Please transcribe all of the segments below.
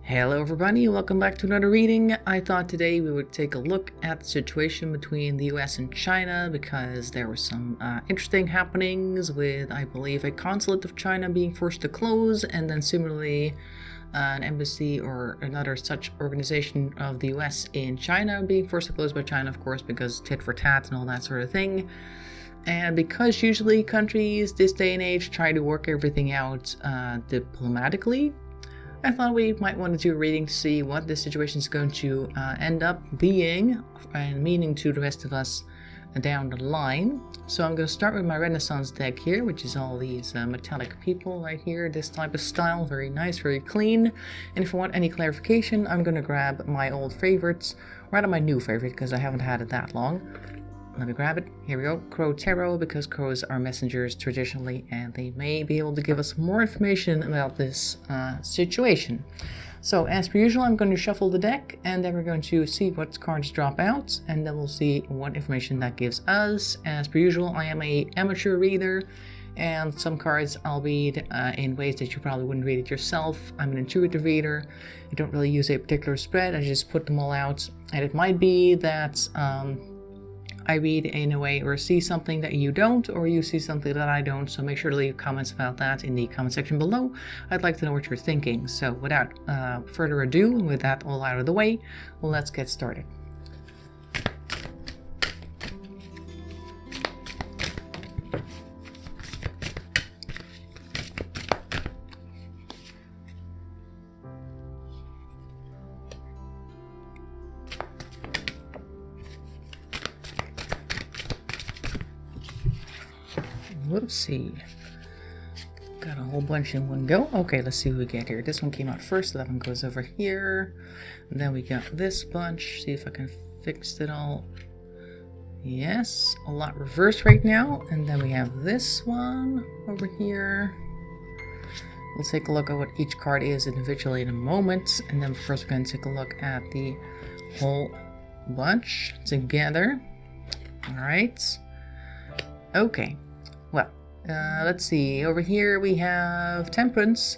Hello everybody, welcome back to another reading. I thought today we would take a look at the situation between the US and China because there were some interesting happenings with, I believe, a consulate of China being forced to close, and then similarly an embassy or another such organization of the US in China being forced to close by China, of course, because tit for tat and all that sort of thing. And because usually countries this day and age try to work everything out diplomatically, I thought we might want to do a reading to see what this situation is going to end up being and meaning to the rest of us down the line. So I'm going to start with my Renaissance deck here, which is all these metallic people right here, this type of style, very nice, very clean. And if I want any clarification, I'm going to grab my old favorites, rather my new favorite, because I haven't had it that long. Let me grab it. Here we go. Crow Tarot, because crows are messengers traditionally, and they may be able to give us more information about this situation. So, as per usual, I'm going to shuffle the deck, and then we're going to see what cards drop out, and then we'll see what information that gives us. As per usual, I am an amateur reader, and some cards I'll read in ways that you probably wouldn't read it yourself. I'm an intuitive reader. I don't really use a particular spread. I just put them all out, and it might be that I read in a way or see something that you don't, or you see something that I don't, so make sure to leave comments about that in the comment section below. I'd like to know what you're thinking. So without further ado, with that all out of the way, let's get started. Whoopsie. Got a whole bunch in one go. Okay, let's see who we get here. This one came out first, so that one goes over here. And then we got this bunch. See if I can fix it all. Yes, a lot reversed right now. And then we have this one over here. We'll take a look at what each card is individually in a moment. And then first we're going to take a look at the whole bunch together. Alright. Okay. Well, let's see. Over here we have Temperance,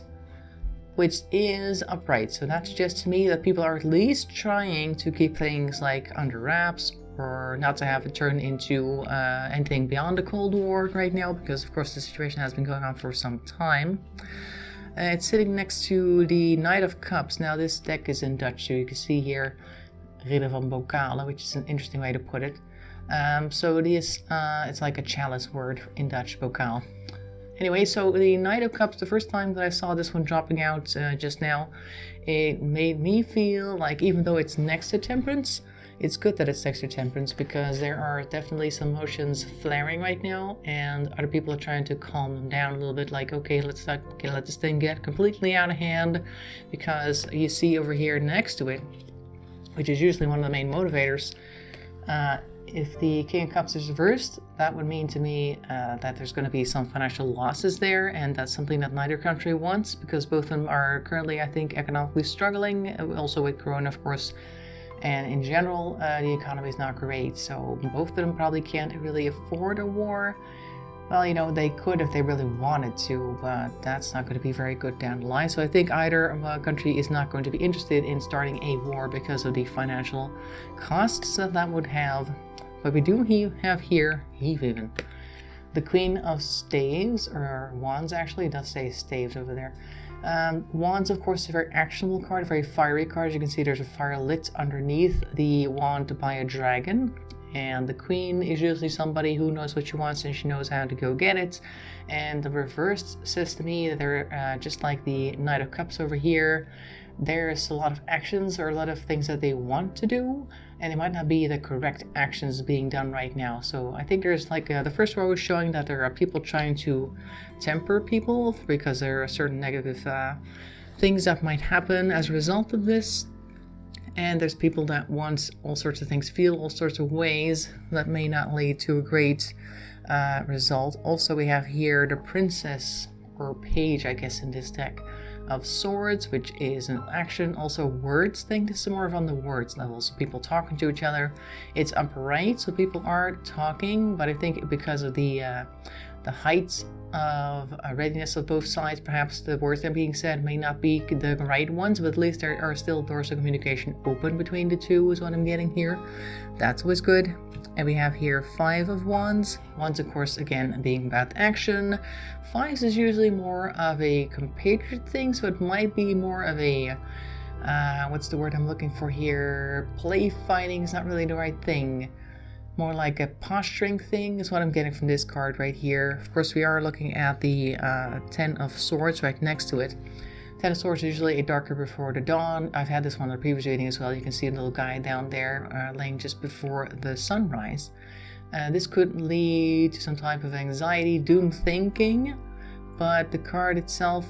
which is upright. So that suggests to me that people are at least trying to keep things like under wraps, or not to have it turn into anything beyond the Cold War right now, because of course the situation has been going on for some time. It's sitting next to the Knight of Cups. Now this deck is in Dutch, so you can see here Ridder van Bokalen, which is an interesting way to put it. So it is, it's like a chalice word in Dutch, bokaal. Anyway, so the Knight of Cups, the first time that I saw this one dropping out just now, it made me feel like even though it's next to Temperance, it's good that it's next to Temperance, because there are definitely some emotions flaring right now, and other people are trying to calm them down a little bit, like, okay, let's not let this thing get completely out of hand, because you see over here next to it, which is usually one of the main motivators, if the King of Cups is reversed, that would mean to me that there's going to be some financial losses there, and that's something that neither country wants, because both of them are currently, I think, economically struggling, also with Corona, of course, and in general, the economy is not great, so both of them probably can't really afford a war. Well, you know, they could if they really wanted to, but that's not going to be very good down the line. So I think either country is not going to be interested in starting a war because of the financial costs that that would have. But we do have here, even, the Queen of Staves, or Wands actually, it does say Staves over there. Wands, of course, is a very actionable card, a very fiery card. As you can see, there's a fire lit underneath the wand by a dragon. And the Queen is usually somebody who knows what she wants and she knows how to go get it. And the reverse says to me that they're just like the Knight of Cups over here. There's a lot of actions or a lot of things that they want to do, and it might not be the correct actions being done right now. So I think there's like the first row is showing that there are people trying to temper people because there are certain negative things that might happen as a result of this. And there's people that want all sorts of things, feel all sorts of ways that may not lead to a great result. Also, we have here the Princess, or Page, I guess, in this deck, of Swords, which is an action. Also, words thing. This is more of on the words level, so people talking to each other. It's upright, so people are talking, but I think because of the the height of readiness of both sides. Perhaps the words that are being said may not be the right ones, but at least there are still doors of communication open between the two is what I'm getting here. That's always good. And we have here 5 of wands. Wands, of course, again, being about action. 5s is usually more of a compatriot thing, so it might be more of a, what's the word I'm looking for here? Play fighting is not really the right thing. More like a posturing thing is what I'm getting from this card right here. Of course, we are looking at the 10 of swords right next to it. 10 of swords is usually a darker before the dawn. I've had this one in the previous reading as well. You can see a little guy down there laying just before the sunrise. This could lead to some type of anxiety, doom thinking, but the card itself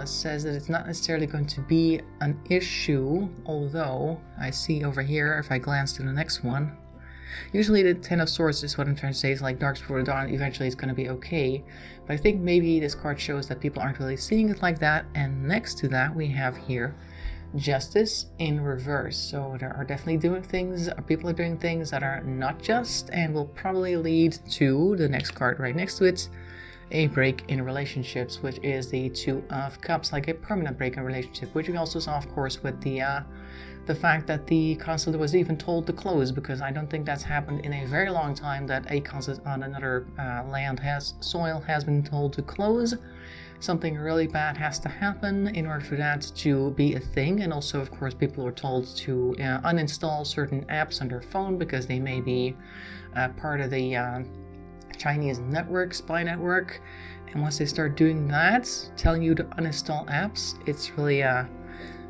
says that it's not necessarily going to be an issue, although I see over here, if I glance to the next one, usually the 10 of swords is what I'm trying to say, is like dark before the dawn, eventually it's going to be okay. But I think maybe this card shows that people aren't really seeing it like that. And next to that we have here justice in reverse. So there are definitely people are doing things that are not just and will probably lead to the next card right next to it, a break in relationships, which is the 2 of cups, like a permanent break in relationship, which we also saw, of course, with the fact that the consulate was even told to close, because I don't think that's happened in a very long time that a consulate on another soil has been told to close. Something really bad has to happen in order for that to be a thing. And also, of course, people are told to uninstall certain apps on their phone because they may be part of the Chinese network, spy network. And once they start doing that, telling you to uninstall apps, it's really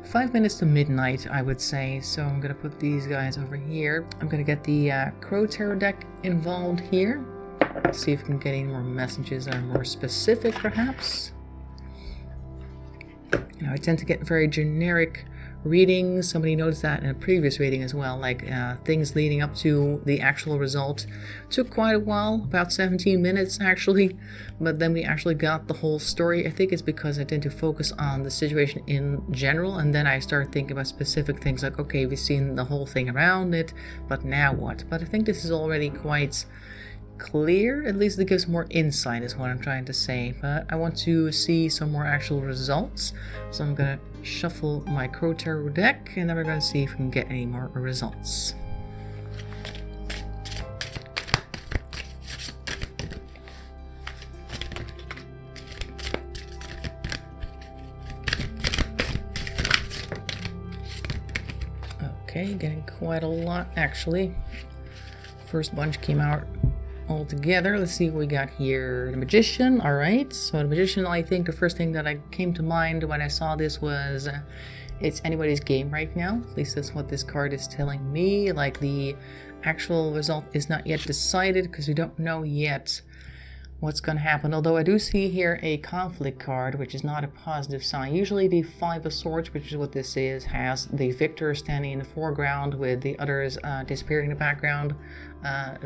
5 minutes to midnight, I would say. So I'm gonna put these guys over here. I'm gonna get the Crow Tarot deck involved here. See if we can get any more messages that are more specific, perhaps. You know, I tend to get very generic readings. Somebody noticed that in a previous reading as well, like things leading up to the actual result took quite a while, about 17 minutes actually, but then we actually got the whole story. I think it's because I tend to focus on the situation in general, and then I start thinking about specific things like, okay, we've seen the whole thing around it, but now what? But I think this is already quite clear. At least it gives more insight is what I'm trying to say, but I want to see some more actual results, so I'm gonna shuffle my Crow Tarot deck and then we're gonna see if we can get any more results. Okay, getting quite a lot actually. First bunch came out all together. Let's see what we got here. The Magician. All right, so the Magician, I think the first thing that came to mind when I saw this was it's anybody's game right now. At least that's what this card is telling me. Like, the actual result is not yet decided because we don't know yet what's going to happen. Although I do see here a conflict card, which is not a positive sign. Usually the 5 of swords, which is what this is, has the victor standing in the foreground with the others disappearing in the background,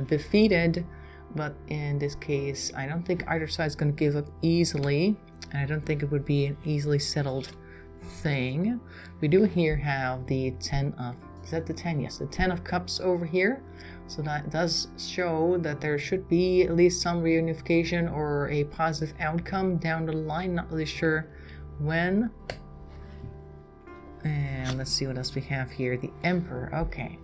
defeated. But in this case, I don't think either side is going to give up easily, and I don't think it would be an easily settled thing. We do here have the 10 of, is that the 10? Yes, the 10 of cups over here. So that does show that there should be at least some reunification or a positive outcome down the line. Not really sure when. And let's see what else we have here. The Emperor. Okay.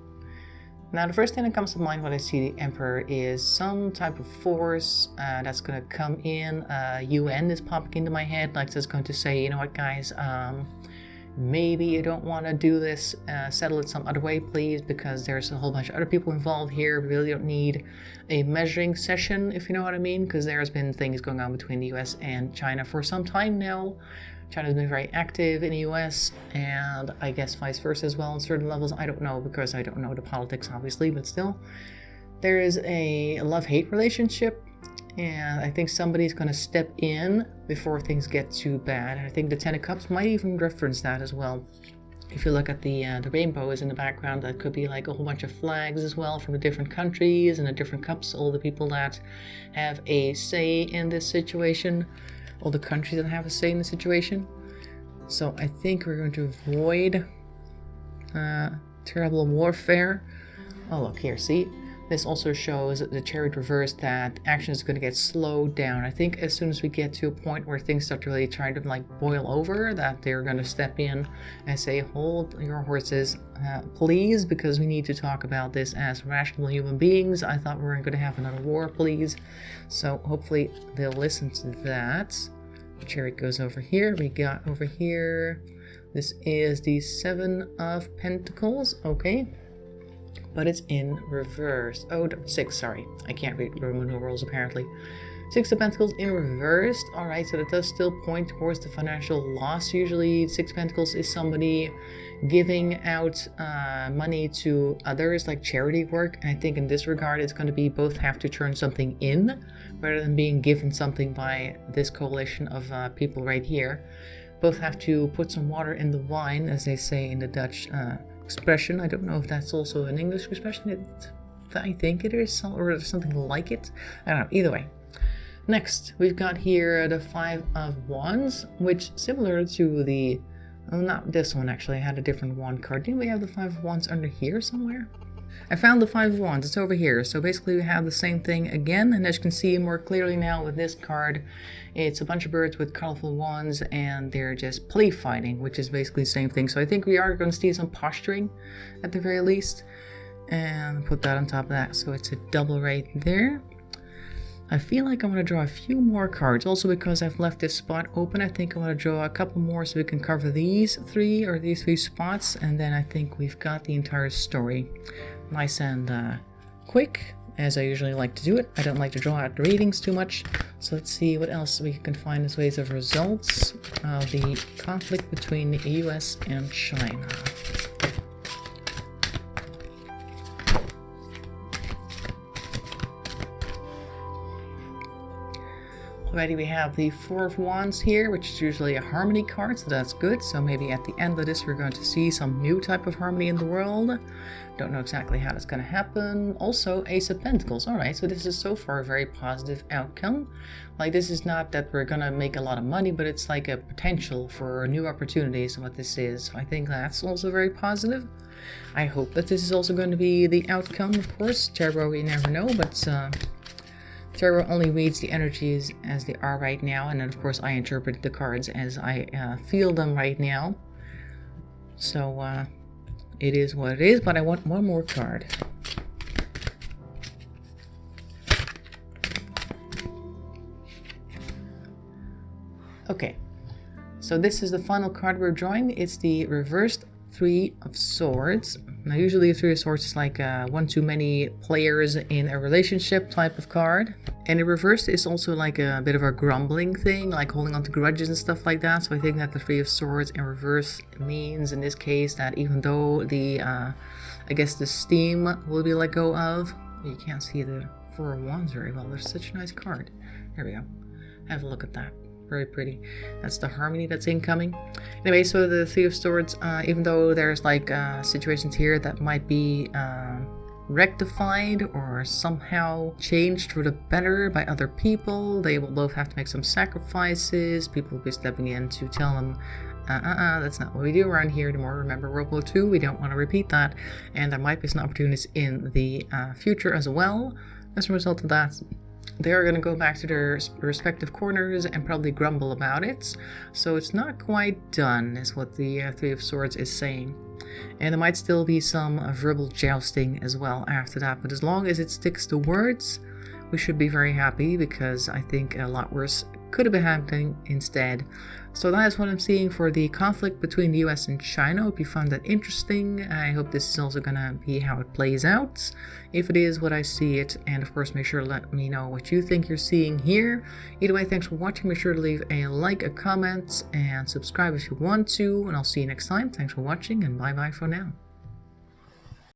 Now, the first thing that comes to mind when I see the Emperor is some type of force that's going to come in. UN is popping into my head, like it's going to say, you know what, guys, maybe you don't want to do this, settle it some other way, please, because there's a whole bunch of other people involved here. We really don't need a measuring session, if you know what I mean, because there's been things going on between the US and China for some time now. China's been very active in the US, and I guess vice versa as well on certain levels. I don't know, because I don't know the politics, obviously, but still. There is a love-hate relationship, and I think somebody's going to step in before things get too bad. And I think the 10 of Cups might even reference that as well. If you look at the rainbows in the background, that could be like a whole bunch of flags as well from the different countries and the different cups, all the people that have a say in this situation. All the countries that have a say in the situation. So I think we're going to avoid terrible warfare. Oh, look here, see? This also shows the chariot reverse that action is going to get slowed down. I think as soon as we get to a point where things start to really try to like boil over, that they're going to step in and say, hold your horses, please, because we need to talk about this as rational human beings. I thought we weren't going to have another war, please. So hopefully they'll listen to that. The chariot goes over here. We got over here. This is the 7 of Pentacles. Okay. But it's in reverse. Oh, 6, sorry. I can't read Roman numerals apparently. 6 of Pentacles in reversed. Alright, so that does still point towards the financial loss. Usually 6 of Pentacles is somebody giving out money to others, like charity work. And I think in this regard it's going to be both have to turn something in rather than being given something by this coalition of people right here. Both have to put some water in the wine, as they say in the Dutch expression. I don't know if that's also an English expression. I think it is, or something like it. I don't know. Either way. Next, we've got here the 5 of Wands, which similar to the... Oh, not this one actually. I had a different wand card. Didn't we have the 5 of Wands under here somewhere? I found the 5 of Wands. It's over here. So basically we have the same thing again. And as you can see more clearly now with this card, it's a bunch of birds with colorful wands and they're just play fighting, which is basically the same thing. So I think we are going to see some posturing at the very least. And put that on top of that. So it's a double right there. I feel like I'm going to draw a few more cards. Also because I've left this spot open, I think I'm going to draw a couple more so we can cover these 3 spots. And then I think we've got the entire story. Nice and quick, as I usually like to do it. I don't like to draw out the readings too much. So let's see what else we can find as ways of results of the conflict between the US and China. Alrighty, we have the 4 of Wands here, which is usually a harmony card, so that's good. So maybe at the end of this we're going to see some new type of harmony in the world. Don't know exactly how that's going to happen. Also, Ace of Pentacles. Alright, so this is so far a very positive outcome. Like, this is not that we're going to make a lot of money, but it's like a potential for new opportunities and what this is. So I think that's also very positive. I hope that this is also going to be the outcome, of course. Tarot, we never know, but... Tarot only reads the energies as they are right now, and then of course I interpret the cards as I feel them right now. So it is what it is, but I want one more card. Okay, so this is the final card we're drawing. It's the reversed 3 of Swords. Now usually a 3 of Swords is like one too many players in a relationship type of card. And the reverse is also like a bit of a grumbling thing, like holding on to grudges and stuff like that. So I think that the 3 of Swords in reverse means in this case that even though the, I guess the steam will be let go of. You can't see the 4 of Wands very well. There's such a nice card. There we go. Have a look at that. Very pretty. That's the harmony that's incoming. Anyway, so the 3 of Swords, even though there's like situations here that might be rectified or somehow changed for the better by other people, they will both have to make some sacrifices. People will be stepping in to tell them, that's not what we do around here anymore. Remember World War II? We don't want to repeat that. And there might be some opportunities in the future as well. As a result of that, they're going to go back to their respective corners and probably grumble about it. So it's not quite done, is what the 3 of Swords is saying. And there might still be some verbal jousting as well after that. But as long as it sticks to words, we should be very happy, because I think a lot worse could have been happening instead. So that is what I'm seeing for the conflict between the US and China. Hope you found that interesting. I hope this is also going to be how it plays out, if it is what I see it. And of course, make sure to let me know what you think you're seeing here. Either way, thanks for watching. Make sure to leave a like, a comment, and subscribe if you want to. And I'll see you next time. Thanks for watching, and bye bye for now.